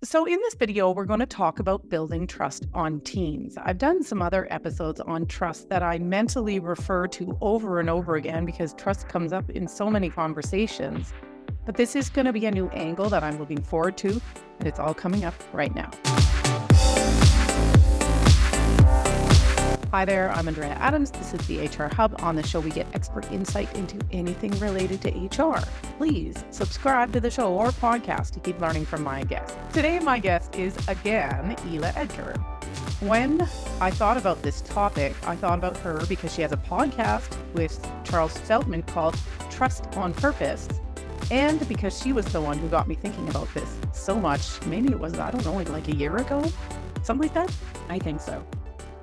So in this video, we're going to talk about building trust on teams. I've done some other episodes on trust that I mentally refer to over and over again because trust comes up in so many conversations. But this is going to be a new angle that I'm looking forward to, and it's all coming up right now. Hi there, I'm Andrea Adams. This is the HR Hub. On the show, we get expert insight into anything related to HR. Please subscribe to the show or podcast to keep learning from my guests. Today, my guest is, again, Ila Edgar. When I thought about this topic, I thought about her because she has a podcast with Charles Feltman called Trust on Purpose. And because she was the one who got me thinking about this so much. Maybe it was, I don't know, like a year ago? Something like that? I think so.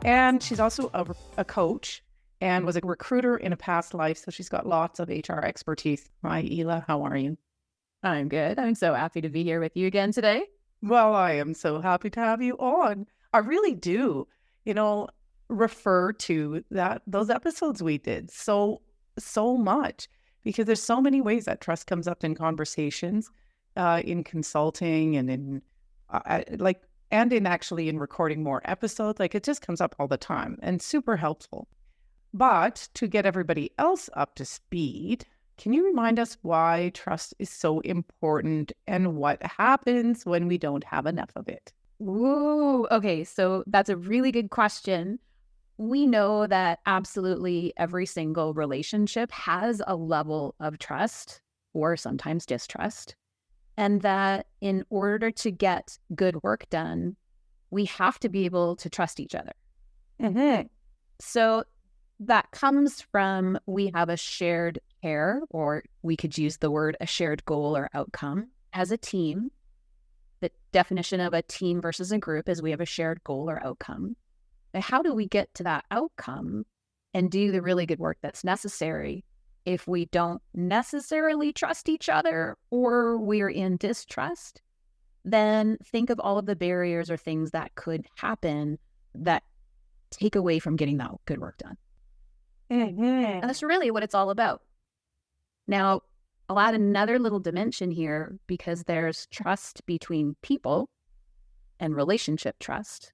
And she's also a coach and was a recruiter in a past life. So she's got lots of HR expertise. Hi, Ila. How are you? I'm good. I'm so happy to be here with you again today. Well, I am so happy to have you on. I really do, refer to those episodes we did so much because there's so many ways that trust comes up in conversations, in consulting and in in recording more episodes. Like, it just comes up all the time and super helpful. But to get everybody else up to speed, can you remind us why trust is so important and what happens when we don't have enough of it? Ooh, okay. So that's a really good question. We know that absolutely every single relationship has a level of trust or sometimes distrust. And that in order to get good work done, we have to be able to trust each other. Mm-hmm. So that comes from we have a shared care, or we could use the word a shared goal or outcome as a team. The definition of a team versus a group is we have a shared goal or outcome. But how do we get to that outcome and do the really good work that's necessary if we don't necessarily trust each other or we're in distrust? Then think of all of the barriers or things that could happen that take away from getting that good work done. Mm-hmm. And that's really what it's all about. Now, I'll add another little dimension here because there's trust between people and relationship trust.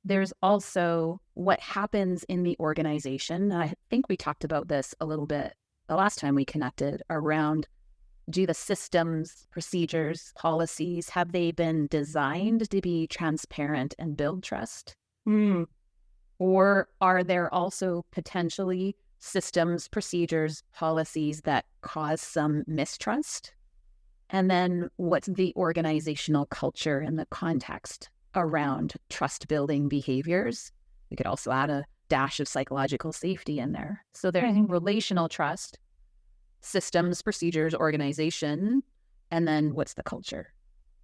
There's also what happens in the organization. I think we talked about this a little bit the last time we connected around, do the systems, procedures, policies, have they been designed to be transparent and build trust? Or are there also potentially systems, procedures, policies that cause some mistrust? And then what's the organizational culture and the context around trust-building behaviors? We could also add a dash of psychological safety in there. So there's relational trust, systems, procedures, organization, and then what's the culture?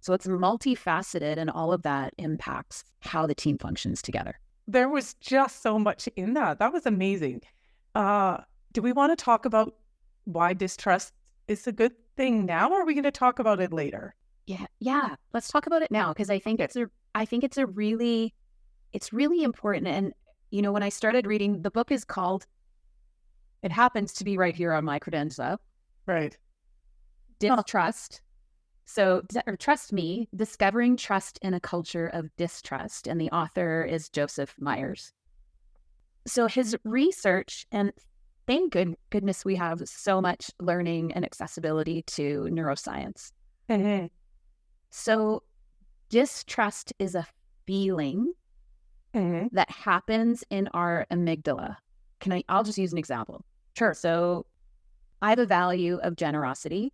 So it's multifaceted, and all of that impacts how the team functions together. There was just so much in that. That was amazing. Do we want to talk about why distrust is a good thing now, or are we going to talk about it later? Yeah. Let's talk about it now, because I think it's really important. And when I started reading, the book is called, it happens to be right here on my credenza, right? Distrust. So, or Trust Me, Discovering Trust in a Culture of Distrust. And the author is Joseph Myers. So his research, and thank goodness we have so much learning and accessibility to neuroscience. Mm-hmm. So distrust is a feeling that happens in our amygdala. I'll just use an example. Sure. So I have a value of generosity.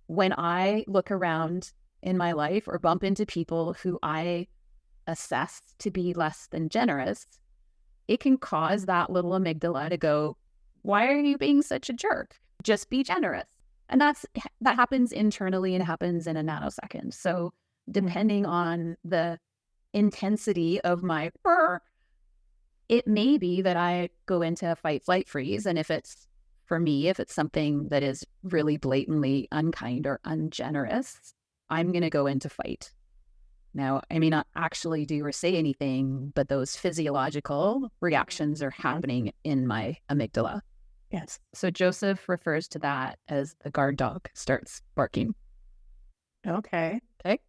When I look around in my life or bump into people who I assess to be less than generous, it can cause that little amygdala to go, why are you being such a jerk? Just be generous. And that happens internally and happens in a nanosecond. So depending on the intensity of my it may be that I go into a fight, flight, freeze. And if it's something that is really blatantly unkind or ungenerous, I'm going to go into fight. Now, I may not actually do or say anything, but those physiological reactions are happening in my amygdala. Yes. So Joseph refers to that as the guard dog starts barking. Okay. Okay.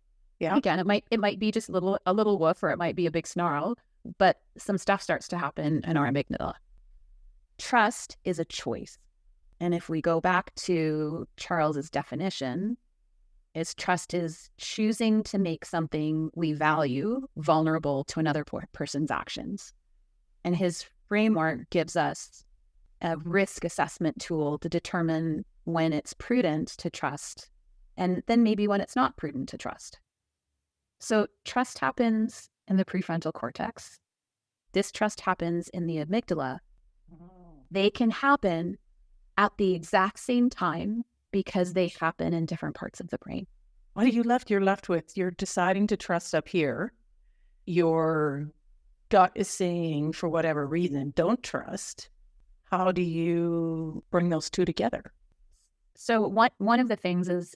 Yeah. Again, it might be just a little woof, or it might be a big snarl, but some stuff starts to happen in our amygdala. Trust is a choice. And if we go back to Charles's definition, trust is choosing to make something we value vulnerable to another person's actions. And his framework gives us a risk assessment tool to determine when it's prudent to trust, and then maybe when it's not prudent to trust. So trust happens in the prefrontal cortex. Distrust happens in the amygdala. They can happen at the exact same time because they happen in different parts of the brain. What are you left? You're left with, you're deciding to trust up here. Your gut is saying, for whatever reason, don't trust. How do you bring those two together? So one of the things is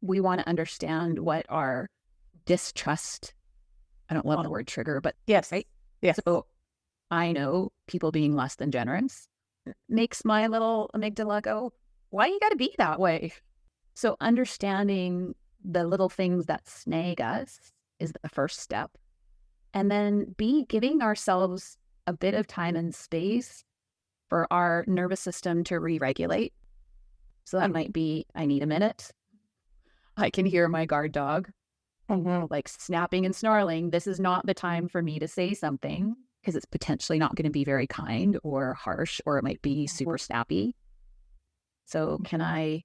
we want to understand what our distrust, I don't love the word trigger, but yes, right? Yes. So I know people being less than generous makes my little amygdala go, why you got to be that way? So understanding the little things that snag us is the first step. And then giving ourselves a bit of time and space for our nervous system to re-regulate. So that might be, I need a minute. I can hear my guard dog like snapping and snarling. This is not the time for me to say something because it's potentially not going to be very kind or harsh, or it might be super snappy. So can I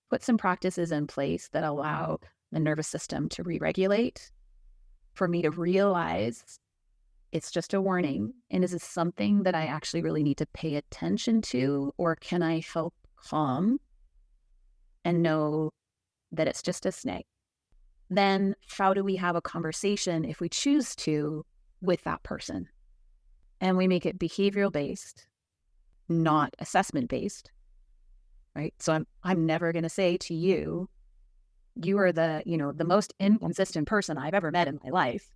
put some practices in place that allow the nervous system to re-regulate, for me to realize it's just a warning? And is this something that I actually really need to pay attention to? Or can I help calm and know that it's just a snag? Then how do we have a conversation, if we choose to, with that person? And we make it behavioral based, not assessment based, right? So I'm never going to say to you, you are the most inconsistent person I've ever met in my life.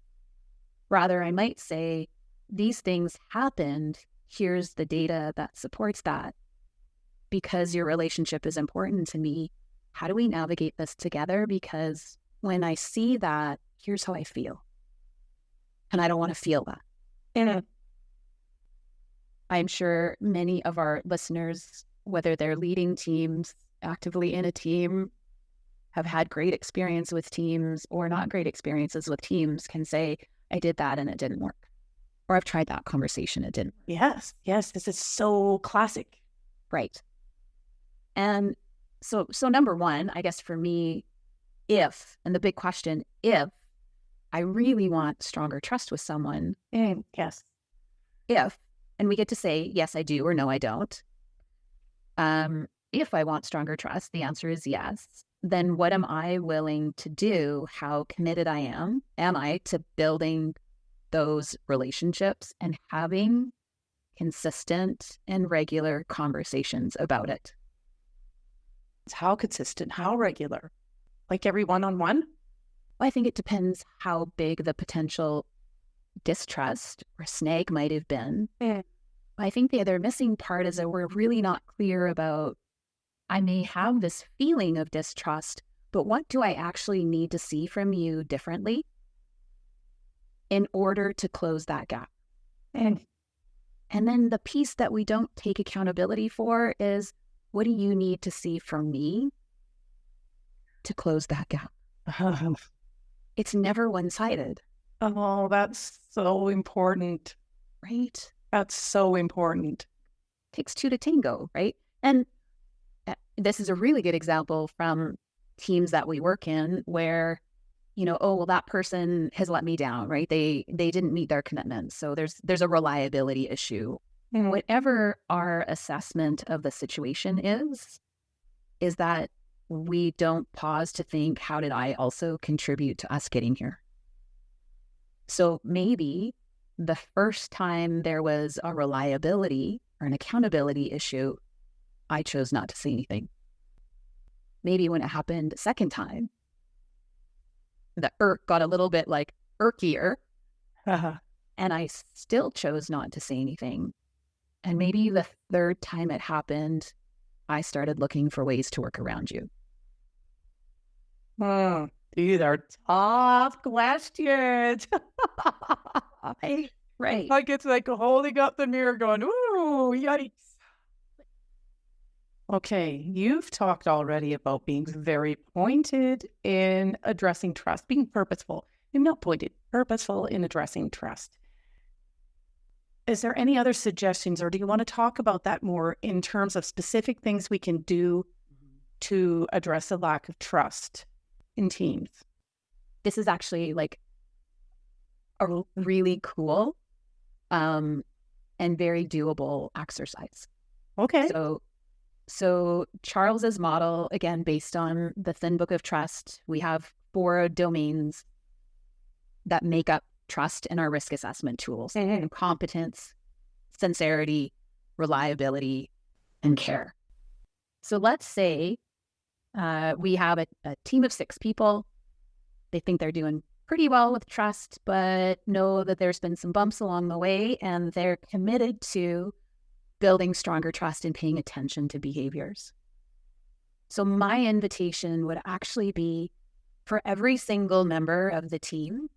Rather, I might say, these things happened. Here's the data that supports that. Because your relationship is important to me, how do we navigate this together? Because when I see that, here's how I feel. And I don't want to feel that. And I'm sure many of our listeners, whether they're leading teams, actively in a team, have had great experience with teams or not great experiences with teams, can say, I did that and it didn't work. Or I've tried that conversation, it didn't work. Yes, this is so classic. Right. And so number one, I guess for me, if I really want stronger trust with someone, Yes. and we get to say, yes, I do, or no, I don't. If I want stronger trust, the answer is yes. Then what am I willing to do? How committed am I to building those relationships and having consistent and regular conversations about it? How consistent? How regular? Like every one-on-one? I think it depends how big the potential distrust or snag might have been. I think the other missing part is that we're really not clear about, I may have this feeling of distrust, but what do I actually need to see from you differently in order to close that gap? And then the piece that we don't take accountability for is, what do you need to see from me to close that gap? It's never one-sided. Oh, that's so important. Right? That's so important. It takes two to tango, right? And this is a really good example from teams that we work in where, that person has let me down, right? They didn't meet their commitments. So there's a reliability issue. Whatever our assessment of the situation is that we don't pause to think, how did I also contribute to us getting here? So maybe the first time there was a reliability or an accountability issue, I chose not to say anything. Maybe when it happened a second time, the irk got a little bit like irkier, and I still chose not to say anything. And maybe the third time it happened, I started looking for ways to work around you. These are tough questions. Right. Like it's like holding up the mirror going, ooh, yikes. Okay, you've talked already about being very pointed in addressing trust, being purposeful. Maybe not pointed, purposeful in addressing trust. Is there any other suggestions, or do you want to talk about that more in terms of specific things we can do to address a lack of trust in teams? This is actually like a really cool and very doable exercise. Okay. So Charles's model, again, based on the Thin Book of Trust, we have 4 domains that make up trust in our risk assessment tools: competence, sincerity, reliability, and care. So let's say we have a team of 6 people. They think they're doing pretty well with trust, but know that there's been some bumps along the way, and they're committed to building stronger trust and paying attention to behaviors. So my invitation would actually be for every single member of the team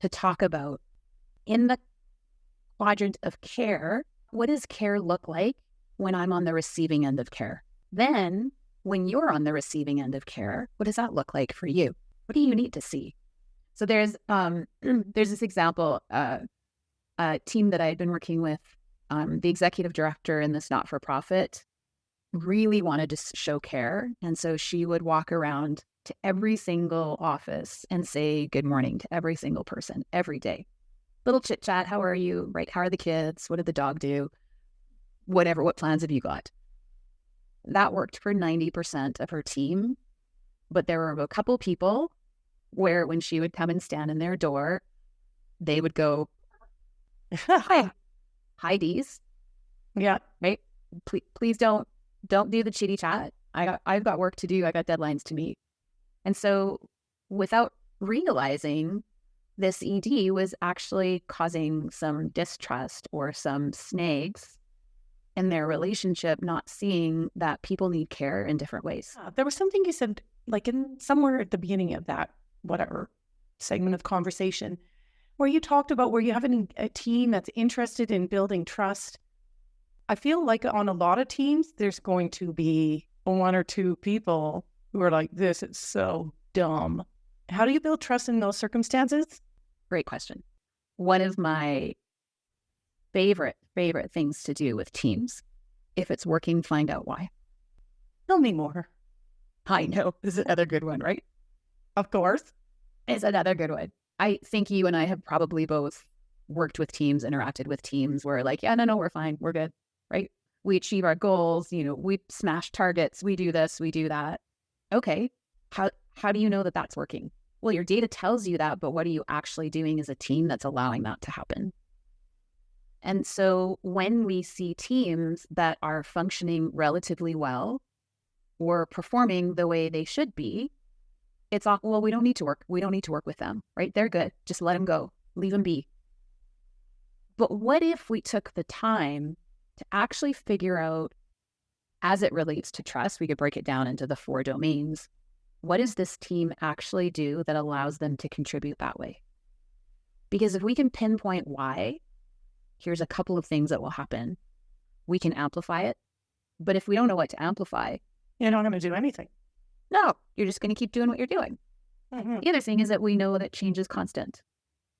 to talk about, in the quadrant of care, what does care look like when I'm on the receiving end of care? Then when you're on the receiving end of care, what does that look like for you? What do you need to see? So there's this example, a team that I had been working with, the executive director in this not-for-profit really wanted to show care. And so she would walk around to every single office and say good morning to every single person every day. Little chit chat. How are you? Right? How are the kids? What did the dog do? Whatever. What plans have you got? That worked for 90% of her team. But there were a couple people where when she would come and stand in their door, they would go, hi, Dees. Yeah. Right? Please don't do the chitty chat. I've got work to do. I got deadlines to meet. And so without realizing, this ED was actually causing some distrust or some snags in their relationship, not seeing that people need care in different ways. There was something you said, like in somewhere at the beginning of that, whatever segment of conversation, where you talked about where you have a team that's interested in building trust. I feel like on a lot of teams, there's going to be 1 or 2 people who are like, this is so dumb. How do you build trust in those circumstances? Great question. One of my favorite things to do with teams, if it's working, find out why. Tell me more. I know. This is another good one, right? Of course. It's another good one. I think you and I have probably both worked with teams, interacted with teams where like, yeah, no, we're fine. We're good, right? We achieve our goals. We smash targets. We do this, we do that. Okay. How do you know that that's working? Well, your data tells you that, but what are you actually doing as a team that's allowing that to happen? And so when we see teams that are functioning relatively well or performing the way they should be, it's all, well, we don't need to work with them, right? They're good. Just let them go. Leave them be. But what if we took the time to actually figure out, as it relates to trust, we could break it down into the 4 domains. What does this team actually do that allows them to contribute that way? Because if we can pinpoint why, here's a couple of things that will happen. We can amplify it. But if we don't know what to amplify, you're not going to do anything. No, you're just going to keep doing what you're doing. Mm-hmm. The other thing is that we know that change is constant.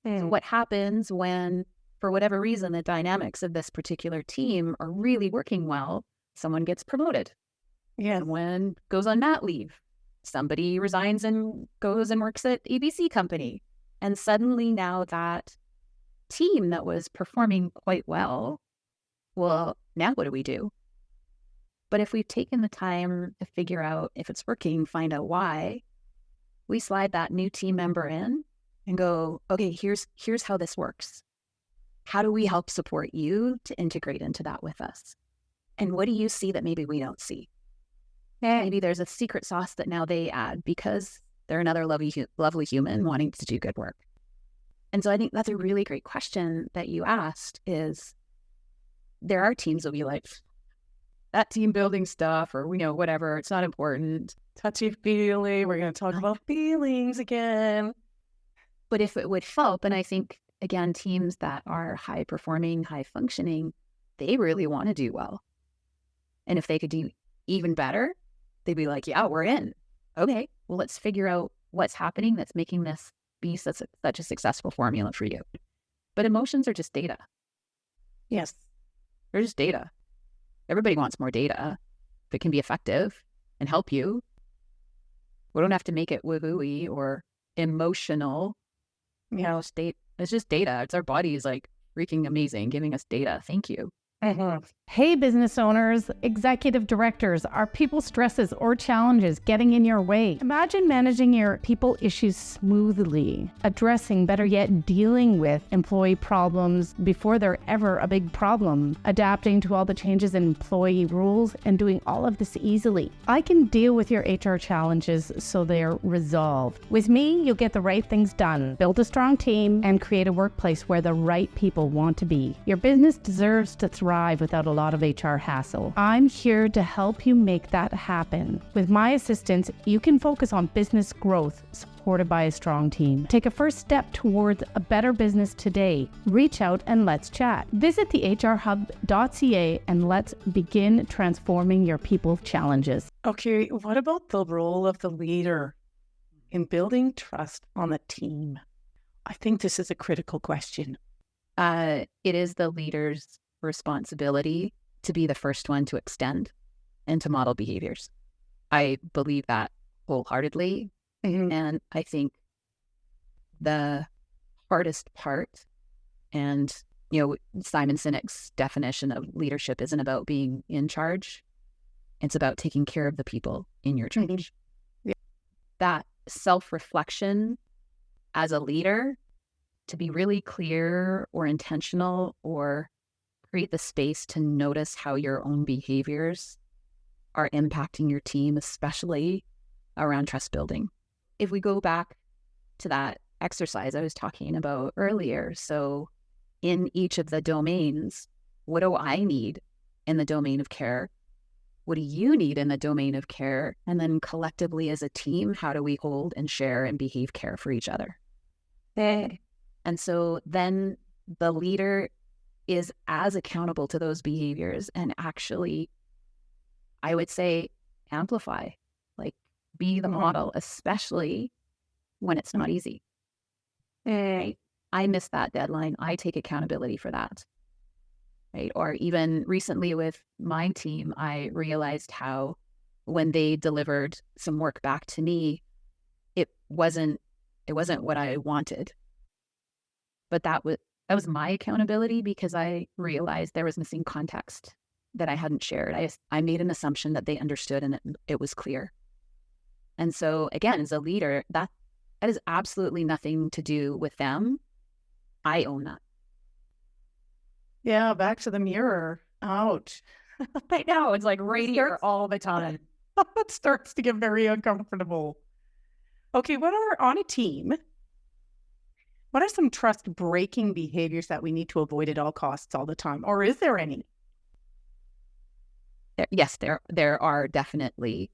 So what happens when, for whatever reason, the dynamics of this particular team are really working well? Someone gets promoted. Yeah. Someone goes on mat leave. Somebody resigns and goes and works at ABC company. And suddenly now that team that was performing quite well, now what do we do? But if we've taken the time to figure out if it's working, find out why, we slide that new team member in and go, okay, here's how this works. How do we help support you to integrate into that with us? And what do you see that maybe we don't see? Maybe there's a secret sauce that now they add because they're another lovely human wanting to do good work. And so I think that's a really great question that you asked is, there are teams that will be like, that team building stuff or, whatever, it's not important. touchy-feely. We're going to talk about feelings again. But if it would help, and I think, again, teams that are high-performing, high-functioning, they really want to do well. And if they could do even better, they'd be like, yeah, we're in. Okay, well, let's figure out what's happening that's making this be such a successful formula for you. But emotions are just data. Yes. They're just data. Everybody wants more data. If it can be effective and help you, we don't have to make it woo-woo-y or emotional. It's just data. It's our bodies like freaking amazing, giving us data. Thank you. Hey, business owners, executive directors, are people stresses or challenges getting in your way? Imagine managing your people issues smoothly, addressing, better yet, dealing with employee problems before they're ever a big problem, adapting to all the changes in employee rules, and doing all of this easily. I can deal with your HR challenges so they're resolved. With me, you'll get the right things done, build a strong team, and create a workplace where the right people want to be. Your business deserves to thrive without a lot of HR hassle. I'm here to help you make that happen. With my assistance, you can focus on business growth, supported by a strong team. Take a first step towards a better business today. Reach out and let's chat. Visit thehrhub.ca and let's begin transforming your people challenges. Okay, what about the role of the leader in building trust on the team? I think this is a critical question. It is the leader's responsibility to be the first one to extend and to model behaviors. I believe that wholeheartedly. And I think the hardest part, and Simon Sinek's definition of leadership isn't about being in charge. It's about taking care of the people in your charge. Yeah. That self-reflection as a leader, to be really clear or intentional or create the space to notice how your own behaviors are impacting your team, especially around trust building. If we go back to that exercise I was talking about earlier, so in each of the domains, what do I need in the domain of care? What do you need in the domain of care? And then collectively as a team, how do we hold and share and behave care for each other? And so then the leader is as accountable to those behaviors and actually, I would say, amplify, like be the model, especially when it's not easy. Right? I missed that deadline. I take accountability for that. Right? Or even recently with my team, I realized how when they delivered some work back to me, it wasn't what I wanted. But that was my accountability because I realized there was missing context that I hadn't shared. I made an assumption that they understood and it was clear. And so again, as a leader, that has absolutely nothing to do with them. I own that. Yeah, back to the mirror. Ouch. I know, it's like right here all the time. It starts to get very uncomfortable. Okay, on a team, what are some trust-breaking behaviors that we need to avoid at all costs all the time? Or is there any? Yes, there are definitely.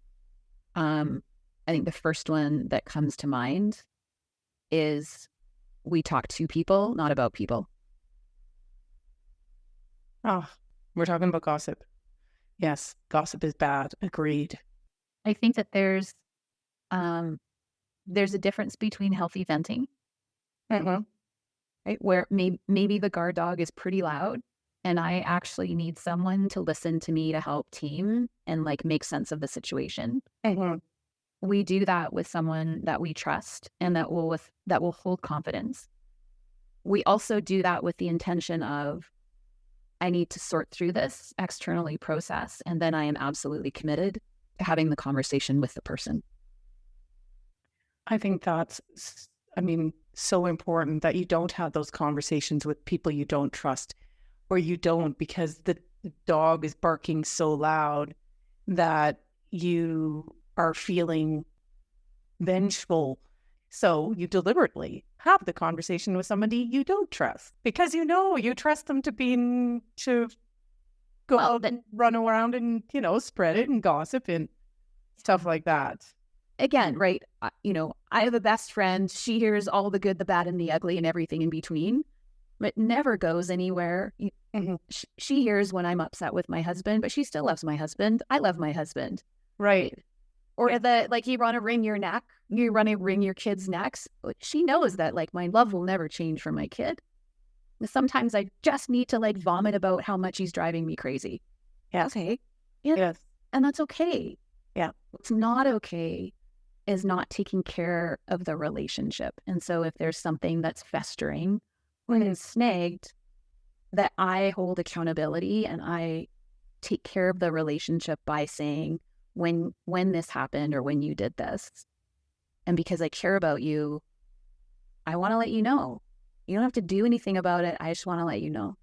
I think the first one that comes to mind is we talk to people, not about people. Oh, we're talking about gossip. Yes, gossip is bad. Agreed. I think that there's a difference between healthy venting, right? Where maybe the guard dog is pretty loud and I actually need someone to listen to me to help team and like make sense of the situation. We do that with someone that we trust and that will hold confidence. We also do that with the intention of, I need to sort through this, externally process, and then I am absolutely committed to having the conversation with the person. I think that's, so important that you don't have those conversations with people you don't trust, or you don't because the dog is barking so loud that you are feeling vengeful. So you deliberately have the conversation with somebody you don't trust because you trust them to go out and run around and, spread it and gossip and stuff like that. again, right, I have a best friend. She hears all the good, the bad, and the ugly and everything in between, but never goes anywhere. She hears when I'm upset with my husband, but she still loves my husband. I love my husband. Right. Or you want to wring your neck, you want to wring your kids' necks. She knows that my love will never change for my kid. Sometimes I just need to vomit about how much he's driving me crazy. Yeah. Okay. Yeah. Yes. And that's okay. Yeah. What's not okay is not taking care of the relationship. And so if there's something that's festering or is snagged, that I hold accountability and I take care of the relationship by saying, when this happened or when you did this, and because I care about you, I want to let you know. You don't have to do anything about it. I just want to let you know.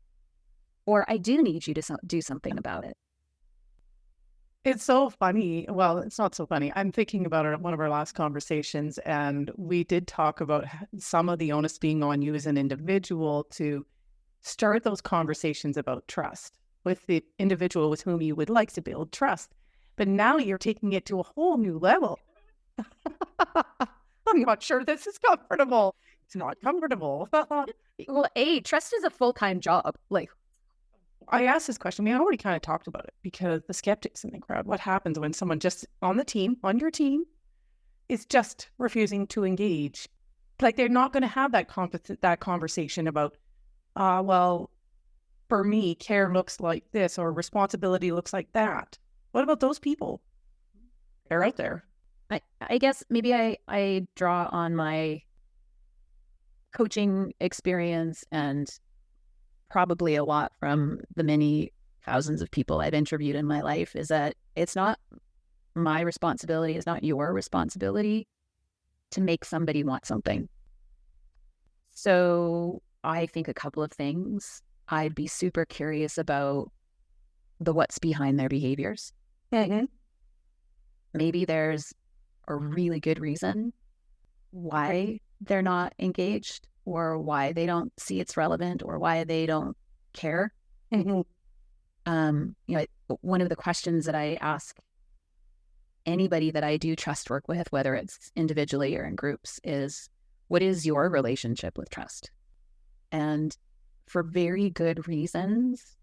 Or I do need you to do something about it. It's so funny. Well, it's not so funny. I'm thinking about one of our last conversations, and we did talk about some of the onus being on you as an individual to start those conversations about trust with the individual with whom you would like to build trust. But now you're taking it to a whole new level. I'm not sure this is comfortable. It's not comfortable. Well, trust is a full-time job. I asked this question. We already kind of talked about it because the skeptics in the crowd, what happens when someone just on your team, is just refusing to engage? They're not going to have that conversation about, well, for me, care looks like this or responsibility looks like that. What about those people? They're out there. I guess maybe I draw on my coaching experience and probably a lot from the many thousands of people I've interviewed in my life, is that it's not my responsibility, it's not your responsibility to make somebody want something. So I think a couple of things. I'd be super curious about the what's behind their behaviors. Mm-hmm. Maybe there's a really good reason why they're not engaged, or why they don't see it's relevant, or why they don't care. Mm-hmm. One of the questions that I ask anybody that I do trust work with, whether it's individually or in groups, is, what is your relationship with trust? And for very good reasons,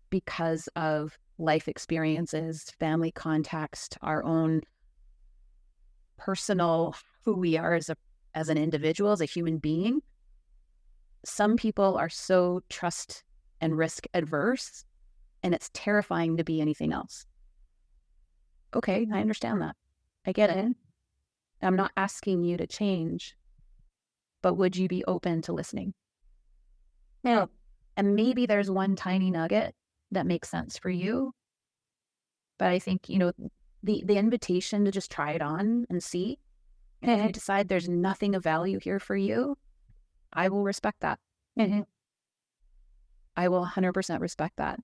because of life experiences, family context, our own personal, who we are as an individual, as a human being, some people are so trust and risk adverse, and it's terrifying to be anything else. Okay, I understand that. I get it. I'm not asking you to change, but would you be open to listening? Yeah. And maybe there's one tiny nugget that makes sense for you. But I think, the invitation to just try it on and see, and if you decide there's nothing of value here for you, I will respect that. Mm-hmm. I will 100% respect that.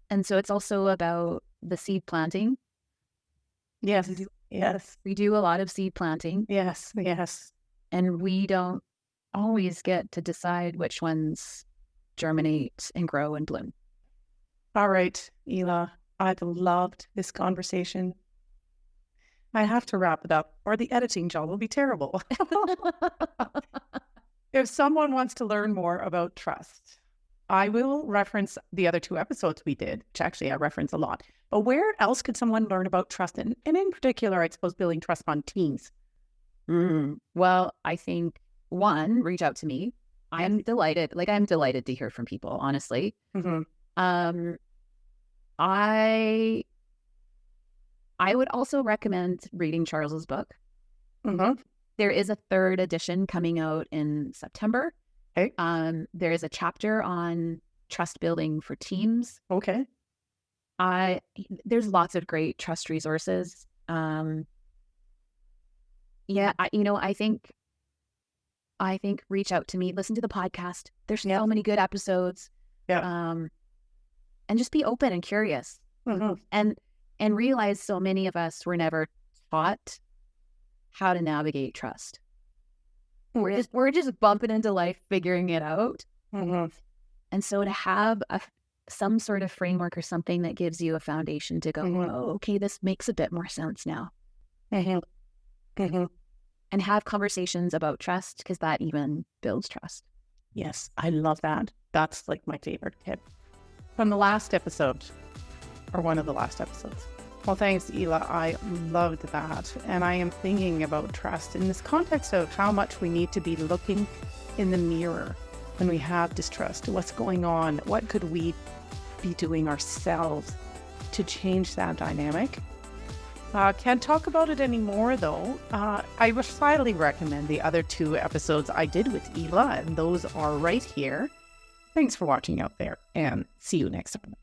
And so it's also about the seed planting. Yes. Yes. We do a lot of seed planting. Yes. Yes. And we don't always get to decide which ones germinate and grow and bloom. All right, Ila, I've loved this conversation. I have to wrap it up, or the editing job will be terrible. If someone wants to learn more about trust, I will reference the other 2 episodes we did, which actually I reference a lot. But where else could someone learn about trust? And in particular, I suppose, building trust on teams. Well, I think, one, reach out to me. I'm delighted. I'm delighted to hear from people, honestly. Mm-hmm. I would also recommend reading Charles's book. Mm-hmm. There is a 3rd edition coming out in September. Okay. There is a chapter on trust building for teams. Okay. There's lots of great trust resources. I think reach out to me, listen to the podcast. There's so many good episodes. Yeah. And just be open and curious. Mm-hmm. And realize so many of us were never taught how to navigate trust. We're just bumping into life, figuring it out. Mm-hmm. And so to have some sort of framework or something that gives you a foundation to go, oh, okay, this makes a bit more sense now. Mm-hmm. and have conversations about trust, because that even builds trust. Yes, I love that. That's like my favorite tip from the last episode, or one of the last episodes. Well, thanks, Ila. I loved that. And I am thinking about trust in this context of how much we need to be looking in the mirror when we have distrust. What's going on? What could we be doing ourselves to change that dynamic? Can't talk about it anymore, though. I would highly recommend the other 2 episodes I did with Ila, and those are right here. Thanks for watching out there, and see you next time.